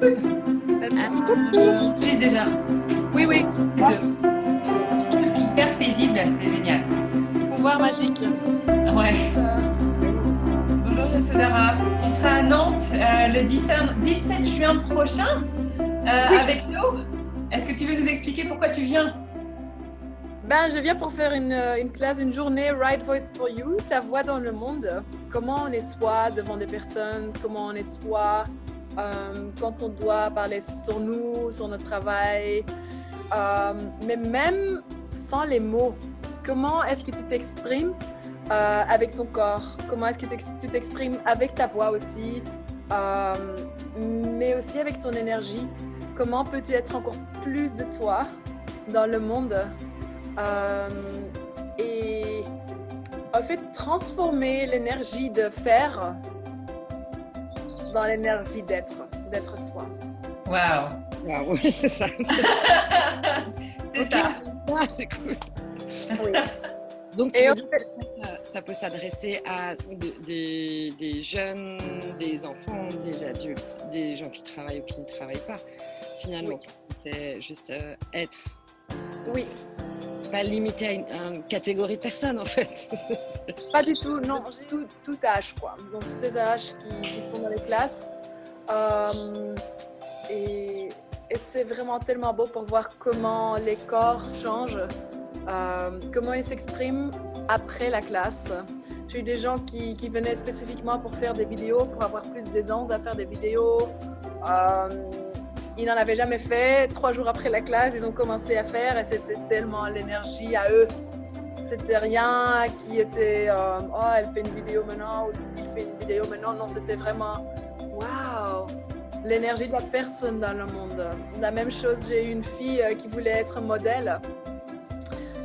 J'ai déjà. Oui, oui. Truc hyper paisible, c'est génial. Pouvoir magique. Ouais. Bonjour Yasodhara. Tu seras à Nantes le 17 juin prochain Oui. avec nous. Est-ce que tu veux nous expliquer pourquoi tu viens? Ben, je viens pour faire une classe, une journée Right Voice for You, ta voix dans le monde. Comment on est soi devant des personnes, comment on est soi quand on doit parler sur nous, sur notre travail, mais même sans les mots. Comment est-ce que tu t'exprimes avec ton corps? Comment est-ce que tu t'exprimes avec ta voix aussi, mais aussi avec ton énergie? Comment peux-tu être encore plus de toi dans le monde? Et en fait, transformer l'énergie de faire dans l'énergie d'être soi. Waouh. Wow, oui, c'est ça. C'est Ok. ça. Ah, c'est cool. Oui. Donc, tu Et veux en dire que ça peut s'adresser à des jeunes, des enfants, des adultes, des gens qui travaillent ou qui ne travaillent pas, finalement. Oui. C'est juste être. Oui, Pas limité à une catégorie de personnes, en fait. pas du tout, non, tout âge, quoi. Donc, tous les âges qui sont dans les classes. Euh, et c'est vraiment tellement beau pour voir comment les corps changent, comment ils s'expriment après la classe. J'ai eu des gens qui venaient spécifiquement pour faire des vidéos, pour avoir plus d'aisance à faire des vidéos. Ils n'en avaient jamais fait. 3 jours après la classe, ils ont commencé à faire et c'était tellement l'énergie à eux. C'était rien qui était oh, elle fait une vidéo maintenant ou il fait une vidéo maintenant. Non, c'était vraiment waouh, l'énergie de la personne dans le monde. La même chose, j'ai eu une fille qui voulait être modèle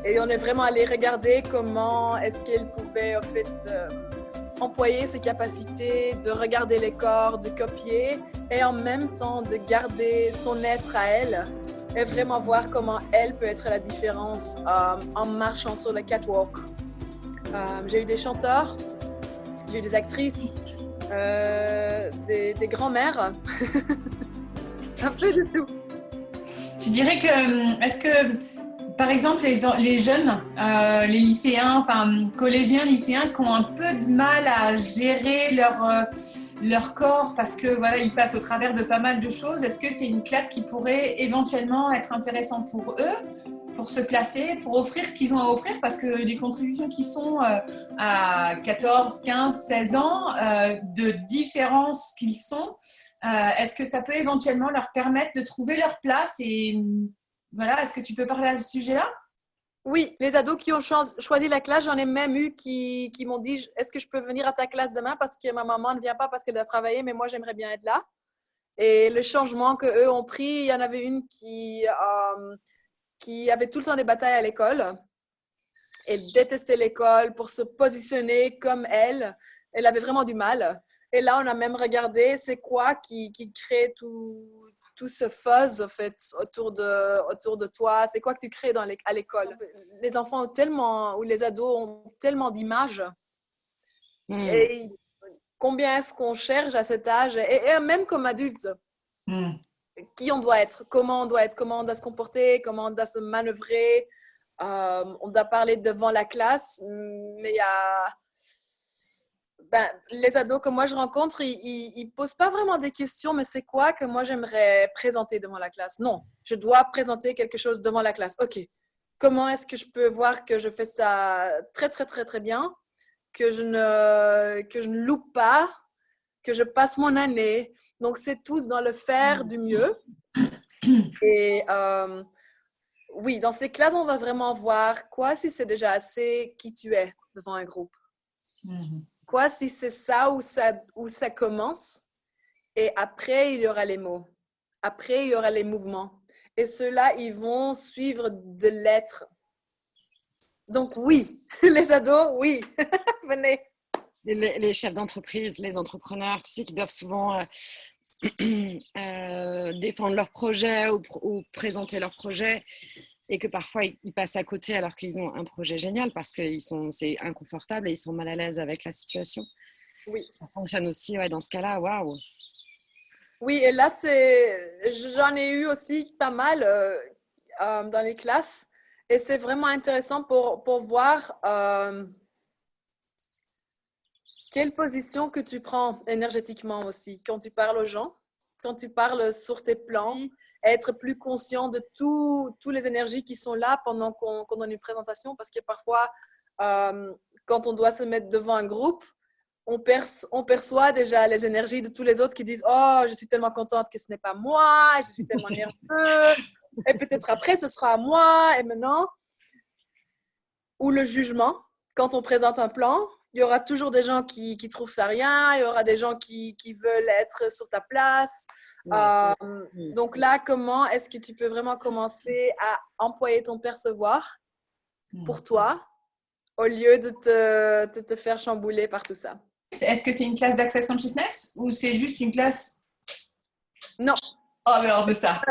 et on est vraiment allé regarder comment est-ce qu'elle pouvait en fait employer ses capacités de regarder les corps, de copier et en même temps de garder son être à elle et vraiment voir comment elle peut être la différence en marchant sur le catwalk. J'ai eu des chanteurs, j'ai eu des actrices, des grands-mères, un peu de tout. Tu dirais que, est-ce que, par exemple, les jeunes, les lycéens, enfin collégiens, lycéens, qui ont un peu de mal à gérer leur corps parce que voilà, ils passent au travers de pas mal de choses, est-ce que c'est une classe qui pourrait éventuellement être intéressante pour eux, pour se placer, pour offrir ce qu'ils ont à offrir, parce que les contributions qui sont à 14, 15, 16 ans, de différence qu'ils sont, est-ce que ça peut éventuellement leur permettre de trouver leur place et voilà, est-ce que tu peux parler à ce sujet-là? Oui, les ados qui ont choisi la classe, j'en ai même eu qui m'ont dit est-ce que je peux venir à ta classe demain parce que ma maman ne vient pas parce qu'elle doit travailler, mais moi j'aimerais bien être là. Et le changement qu'eux ont pris, il y en avait une qui avait tout le temps des batailles à l'école. Elle détestait l'école pour se positionner comme elle. Elle avait vraiment du mal. Et là, on a même regardé c'est quoi qui crée tout ce fuzz en fait, autour de toi. C'est quoi que tu crées à l'école. Les enfants ont tellement, ou les ados ont tellement d'images. Et combien est-ce qu'on cherche à cet âge et même comme adulte, qui on doit être, comment on doit se comporter, comment on doit se manœuvrer. On doit parler devant la classe, mais il y a les ados que moi je rencontre, ils posent pas vraiment des questions, mais c'est quoi que moi j'aimerais présenter devant la classe? Non, je dois présenter quelque chose devant la classe. Ok, comment est-ce que je peux voir que je fais ça très très très très bien, que je ne loupe pas, que je passe mon année. Donc c'est tous dans le faire du mieux. Et oui, dans ces classes, on va vraiment voir quoi si c'est déjà assez qui tu es devant un groupe. Quoi si c'est ça où ça commence et après, il y aura les mots. Après, il y aura les mouvements. Et ceux-là, ils vont suivre de l'être. Donc oui, les ados, oui, venez. Les chefs d'entreprise, les entrepreneurs, tu sais, qui doivent souvent défendre leur projet ou présenter leur projet et que parfois ils passent à côté alors qu'ils ont un projet génial parce que c'est inconfortable et ils sont mal à l'aise avec la situation. Oui. Ça fonctionne aussi dans ce cas-là, waouh. Oui, et là, j'en ai eu aussi pas mal dans les classes. Et c'est vraiment intéressant pour voir quelle position que tu prends énergétiquement aussi quand tu parles aux gens, quand tu parles sur tes plans, être plus conscient de toutes les énergies qui sont là pendant qu'on donne une présentation, parce que parfois, quand on doit se mettre devant un groupe, on perçoit déjà les énergies de tous les autres qui disent « Oh, je suis tellement contente que ce n'est pas moi, je suis tellement nerveux, et peut-être après ce sera à moi, et maintenant… » Ou le jugement, quand on présente un plan, il y aura toujours des gens qui trouvent ça rien, il y aura des gens qui veulent être sur ta place. Donc là, comment est-ce que tu peux vraiment commencer à employer ton percevoir pour toi au lieu de te faire chambouler par tout ça? Est-ce que c'est une classe d'Access Consciousness ou c'est juste une classe? Non. Oh, mais alors de ça.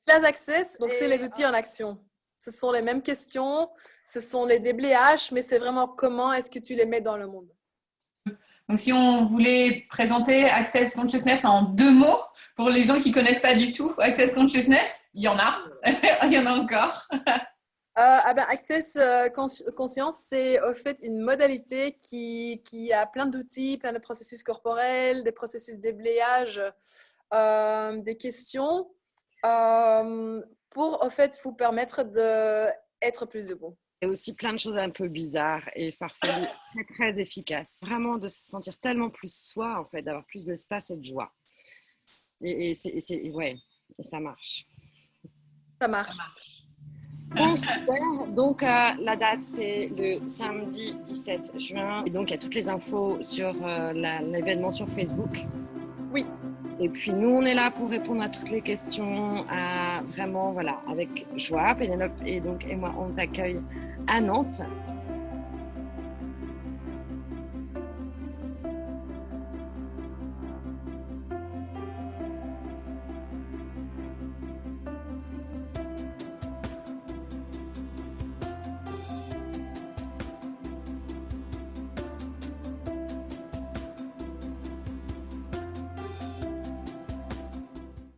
Classe Access, donc c'est les outils en action. Ce sont les mêmes questions, ce sont les déblayages, mais c'est vraiment comment est-ce que tu les mets dans le monde. Donc, si on voulait présenter Access Consciousness en 2 mots, pour les gens qui ne connaissent pas du tout Access Consciousness, il y en a. Il y en a encore. Access Conscience, c'est au fait une modalité qui a plein d'outils, plein de processus corporels, des processus déblayage, des questions pour au fait vous permettre d'être plus de vous. Et aussi plein de choses un peu bizarres et farfelues, très, très efficaces. Vraiment de se sentir tellement plus soi, en fait, d'avoir plus d'espace et de joie. Et ça marche. Ça marche. Bon, super. Donc, la date, c'est le samedi 17 juin. Et donc, il y a toutes les infos sur l'événement sur Facebook. Oui. Et puis, nous, on est là pour répondre à toutes les questions, vraiment, voilà, avec joie. Pénélope et moi, on t'accueille à Nantes.